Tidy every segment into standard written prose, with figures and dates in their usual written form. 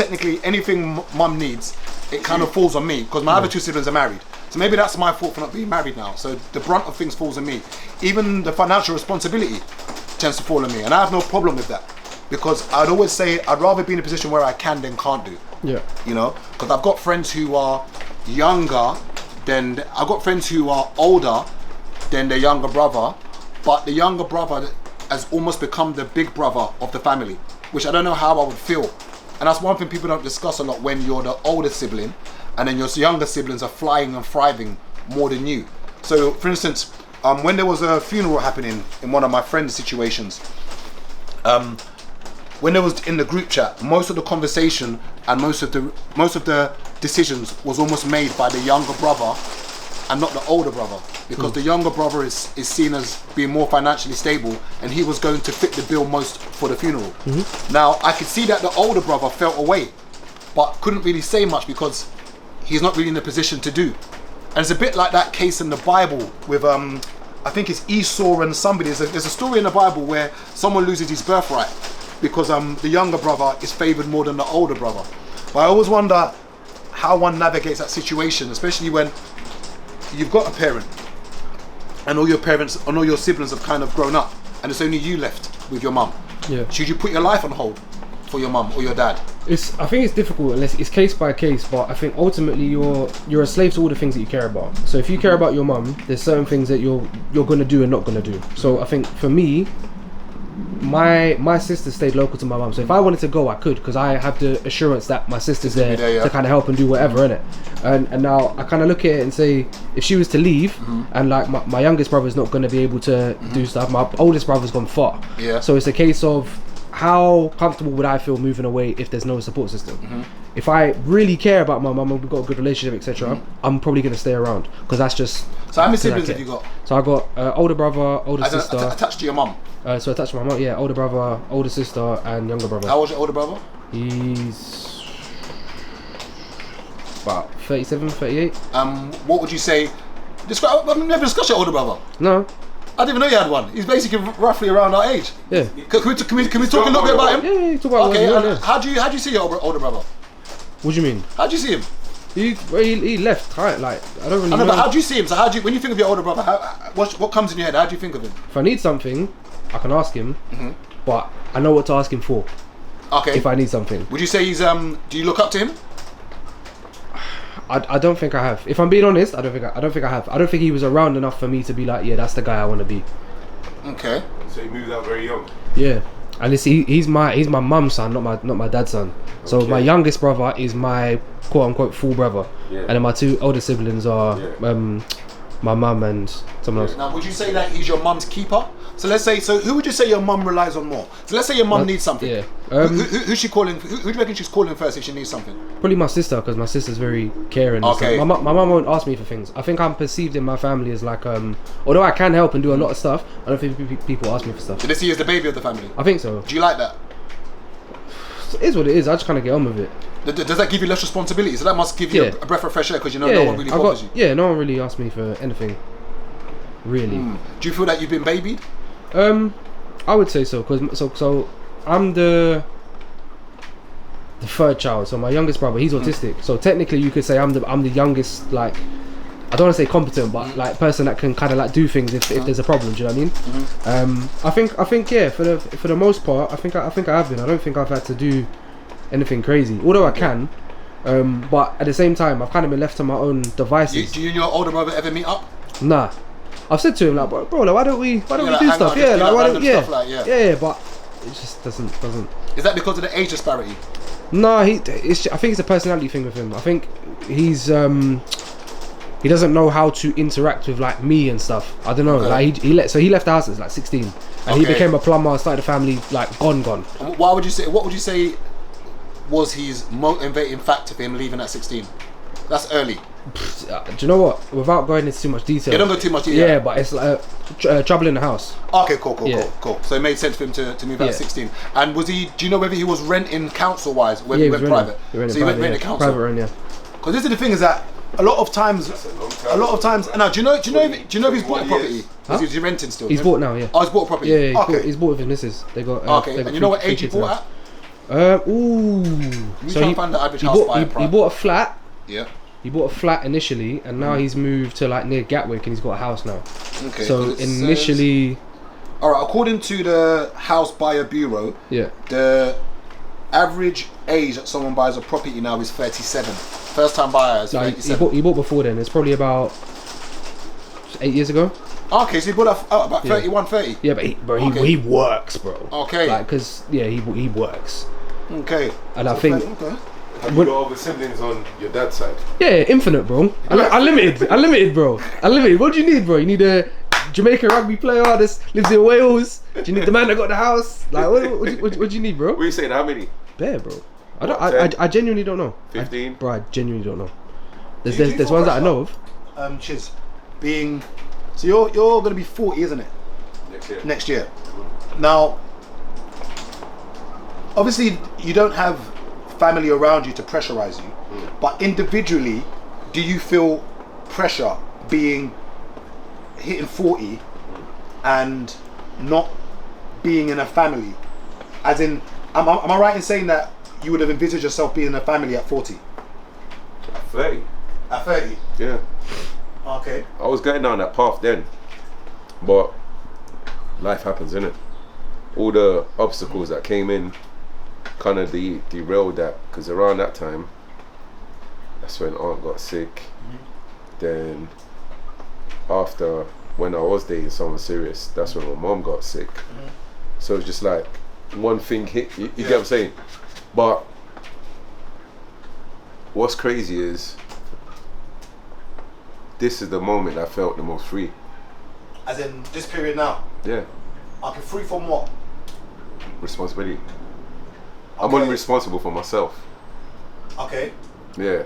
technically anything mum needs, it kind of falls on me because my other two siblings are married. So maybe that's my fault for not being married now. So the brunt of things falls on me. Even the financial responsibility tends to fall on me, and I have no problem with that because I'd always say I'd rather be in a position where I can than can't do. Yeah. You know, because I've got friends who are younger than I've got friends who are older than their younger brother, but the younger brother has almost become the big brother of the family, which I don't know how I would feel. And that's one thing people don't discuss a lot when you're the older sibling and then your younger siblings are flying and thriving more than you. So for instance, when there was a funeral happening in one of my friends' situations, when there was in the group chat, most of the conversation and most of the decisions was almost made by the younger brother and not the older brother, because the younger brother is seen as being more financially stable and he was going to fit the bill most for the funeral. Now I could see that the older brother felt away but couldn't really say much because he's not really in the position to do. And it's a bit like that case in the Bible with I think it's Esau and somebody. There's a story in the Bible where someone loses his birthright because the younger brother is favoured more than the older brother. But I always wonder how one navigates that situation, especially when you've got a parent and all your parents and all your siblings have kind of grown up and it's only you left with your mum. Yeah. Should you put your life on hold for your mum or your dad? I think it's difficult unless it's case by case, but I think ultimately you're a slave to all the things that you care about. So if you care about your mum, there's certain things that you're gonna do and not gonna do. So I think for me, my sister stayed local to my mum, so if I wanted to go I could, because I have the assurance that my sister's there to kind of help and do whatever, innit? And now I kind of look at it and say, if she was to leave and like my youngest brother's not going to be able to do stuff, my oldest brother's gone far, so it's a case of how comfortable would I feel moving away if there's no support system. If I really care about my mum and we've got a good relationship, etc., I'm probably going to stay around, because that's just... So how many siblings have you got? So I got older brother, older sister. Attached to your mum? So attached to my mum, yeah, older brother, older sister, and younger brother. How old's your older brother? He's about 37, 38. What would you say? I've never discussed your older brother. No. I didn't even know you had one. He's basically roughly around our age. Yeah. Can we talk a little bit about him? Yeah, talk about okay, him. How do you see your older brother? What do you mean? How do you see him? He left, right? Like, I don't really know. But how do you see him? So when you think of your older brother, what comes in your head? How do you think of him? If I need something, I can ask him, but I know what to ask him for. Okay. If I need something. Would you say he's do you look up to him? I don't think I have. If I'm being honest, I don't think I have. I don't think he was around enough for me to be like, yeah, that's the guy I want to be. Okay. So he moved out very young. Yeah, and he's my mum's son, not my dad's son. So my youngest brother is my quote unquote full brother, and then my two older siblings are my mum and someone else. Now, would you say that he's your mum's keeper? So let's say, who would you say your mum relies on more? So let's say your mum needs something. Yeah. Who's she calling? Who do you reckon she's calling first if she needs something? Probably my sister, because my sister's very caring. Okay. My mum won't ask me for things. I think I'm perceived in my family as like, although I can help and do a lot of stuff, I don't think people ask me for stuff. Do they see you as the baby of the family? I think so. Do you like that? It is what it is. I just kind of get on with it. Does that give you less responsibility? So that must give you a breath of fresh air, because you know no one really bothers you. Yeah, no one really asked me for anything. Really. Do you feel that you've been babied? I would say so, because so I'm the third child. So my youngest brother, he's autistic. So technically, you could say I'm the youngest. Like, I don't want to say competent, but like person that can kind of like do things if there's a problem. Do you know what I mean? I think yeah. For the most part, I think I have been. I don't think I've had to do anything crazy, although I can. But at the same time, I've kind of been left to my own devices. Do you and your older brother ever meet up? Nah. I've said to him like, bro, like, why don't we do stuff? Yeah, like why don't yeah, but it just doesn't. Is that because of the age disparity? No, I think it's a personality thing with him. I think he's he doesn't know how to interact with like me and stuff. I don't know. Like he left the house at like 16, and he became a plumber, started a family, like gone. And what would you say was his motivating factor for him leaving at 16? That's early. Do you know what? Without going into too much detail. You don't go too much detail. Yeah, but it's like trouble in the house. Okay, cool. So it made sense for him to move out at 16. And do you know whether he was renting council wise, whether he went private? So he went renting council. Private rent, yeah. Because this is the thing, is that a lot of times, now do you know if he's bought a property? Huh? Is he renting still? He's bought now, yeah. Oh, he's bought a property. Yeah, he's bought with his missus. They got. And you know what age he bought at? Ooh. So he found the average house buyer he bought a flat. Yeah. He bought a flat initially, and now he's moved to like near Gatwick, and he's got a house now. Okay. So initially, all right. According to the House Buyer Bureau, the average age that someone buys a property now is 37. First time buyer is 37. He bought before then. It's probably about 8 years ago. Okay, so he bought about 31, 30. Yeah, but he works, bro. Okay. Like, cause he works. Okay. And I think. Have you got other siblings on your dad's side? Yeah, infinite, bro. Unlimited, bro. Unlimited. What do you need, bro? You need a Jamaican rugby player that lives in Wales. Do you need the man that got the house? Like, what do you need, bro? What are you saying? How many? Bare, bro. I genuinely don't know. 15? Bro, I genuinely don't know. There's ones that I know of. Chiz, being so you're gonna be 40, isn't it? Next year. Now, obviously, you don't have family around you to pressurize you, but individually, do you feel pressure hitting 40 and not being in a family? As in, am I right in saying that you would have envisaged yourself being in a family at 40? At 30. At 30? Yeah. Okay. I was going down that path then, but life happens, innit? All the obstacles that came in kind of derailed that, because around that time, that's when aunt got sick. Then after, when I was dating someone serious, that's when my mom got sick. So it's just like one thing hit, you get what I'm saying? But what's crazy is this is the moment I felt the most free. As in this period now? Yeah. Okay, free from what? Responsibility. Okay. I'm only responsible for myself. Okay. Yeah.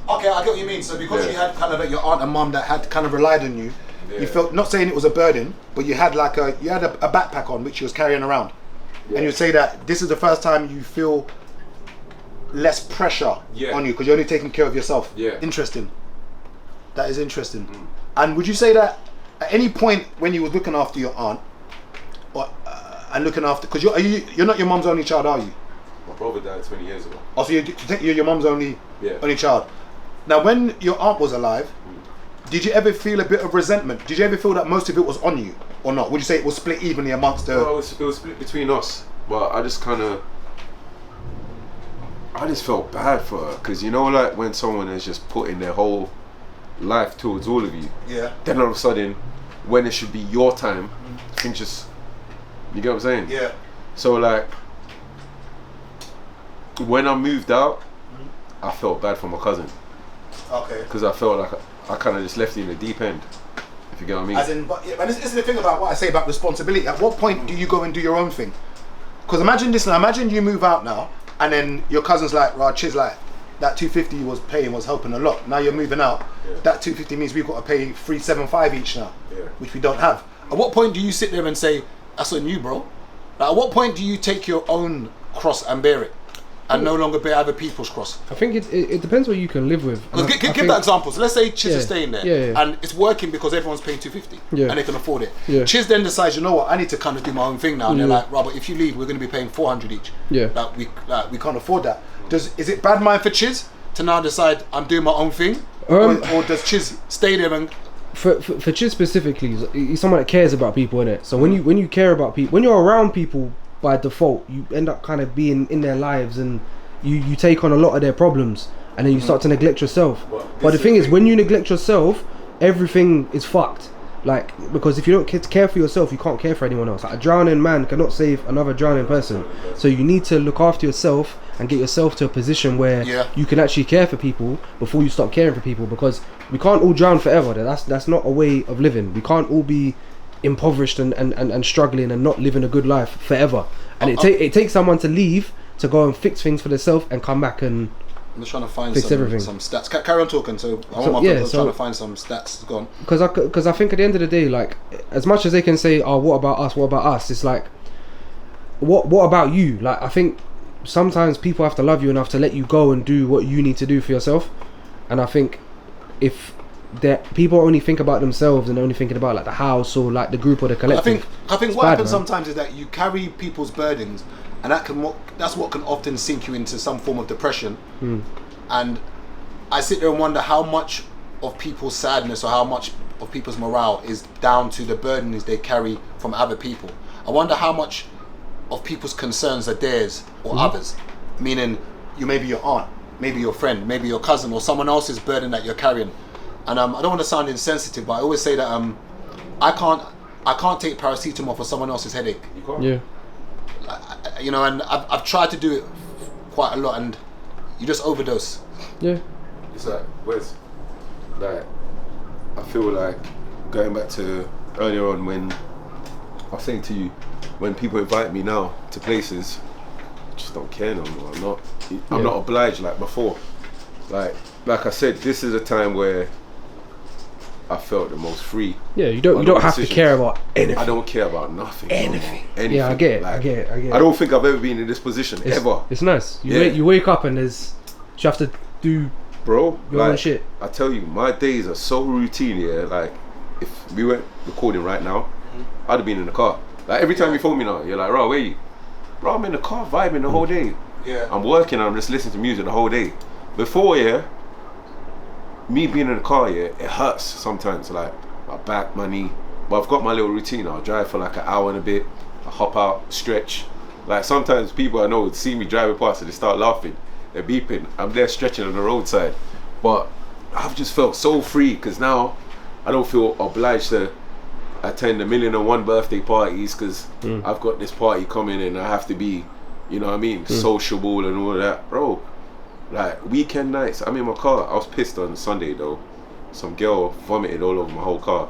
Okay, I get what you mean. So because you had kind of like your aunt and mum that had kind of relied on you, you felt, not saying it was a burden, but you had like a backpack on which you was carrying around. And you'd say that this is the first time you feel less pressure on you because you're only taking care of yourself. Yeah. Interesting. That is interesting. And would you say that at any point when you were looking after your aunt, or and looking after, because you're not your mum's only child, are you? My brother died 20 years ago. Oh, so you're your mum's only child. Now, when your aunt was alive, did you ever feel a bit of resentment? Did you ever feel that most of it was on you, or not? Would you say it was split evenly amongst the? No, it was split between us, but I just felt bad for her, because you know, like when someone is just putting their whole life towards all of you, then all of a sudden, when it should be your time, things just, you get what I'm saying? Yeah. So like, when I moved out, I felt bad for my cousin. Okay. Because I felt like I kind of just left you in the deep end, if you get what I mean. As in, but and this is the thing about what I say about responsibility. At what point do you go and do your own thing? Because imagine this now. Imagine you move out now, and then your cousin's like, "Right, Chiz, like that 250 you was paying was helping a lot. Now you're moving out. That 250 means we've got to pay 375 each now, which we don't have." At what point do you sit there and say, "That's on you, bro"? Like, at what point do you take your own cross and bear it? And no longer bear other people's cross. I think it depends what you can live with. Give that example. So let's say Chiz is staying there, and it's working because everyone's paying 250, and they can afford it. Chiz then decides, you know what, I need to kind of do my own thing now. And they're like, Robert, if you leave, we're going to be paying 400 each. Like we can't afford that. Is it bad mind for Chiz to now decide I'm doing my own thing, or does Chiz stay there and? For Chiz specifically, he's someone that cares about people, innit? So when you care about people, when you're around people, by default, you end up kind of being in their lives, and you take on a lot of their problems, and then you start to neglect yourself. But the thing is, when you neglect yourself, everything is fucked. Like, because if you don't care for yourself, you can't care for anyone else. Like, a drowning man cannot save another drowning person. So you need to look after yourself and get yourself to a position where you can actually care for people before you stop caring for people, because we can't all drown forever. That's not a way of living. We can't all be impoverished and struggling and not living a good life forever. And it takes someone to leave to go and fix things for themselves and come back and I'm just trying to find fix everything. Some stats. Carry on talking. So I'm trying to find some stats. Go on. Because I think at the end of the day, like, as much as they can say, "Oh, what about us? What about us?" It's like, what about you? Like, I think sometimes people have to love you enough to let you go and do what you need to do for yourself. And I think if people only think about themselves and only thinking about like the house or like the group or the collective, I think what happens sometimes is that you carry people's burdens, and that's what can often sink you into some form of depression. And I sit there and wonder how much of people's sadness or how much of people's morale is down to the burdens they carry from other people. I wonder how much of people's concerns are theirs or others, meaning you maybe your aunt, maybe your friend, maybe your cousin, or someone else's burden that you're carrying. And I don't want to sound insensitive, but I always say that I can't take paracetamol for someone else's headache. You can't. Yeah. You know, and I've tried to do it quite a lot, and you just overdose. Yeah. It's like, where's, like, I feel like going back to earlier on when I was saying to you, when people invite me now to places, I just don't care no more. I'm not obliged like before. Like I said, this is a time where I felt the most free. Yeah, you don't have to care about anything. I don't care about nothing. Anything. Anything. Yeah, I get it. Like, I get it. I don't think I've ever been in this position ever. It's nice. Yeah. You wake up and you have to do Bro, your own shit. I tell you, my days are so routine here. Like, if we weren't recording right now, I'd have been in the car. Like, every time you phone me now, you're like, "Bro, where you?" Bro, I'm in the car vibing the whole day. Yeah. I'm working and I'm just listening to music the whole day. Before, me being in the car, it hurts sometimes. Like, my back, my knee. But I've got my little routine. I'll drive for like an hour and a bit. I hop out, stretch. Like, sometimes people I know see me driving past and they start laughing. They're beeping. I'm there stretching on the roadside. But I've just felt so free because now I don't feel obliged to attend 1,000,001 birthday parties because I've got this party coming and I have to be, you know what I mean, sociable and all that. Bro, like, weekend nights, I'm in my car. I was pissed on Sunday though. Some girl vomited all over my whole car.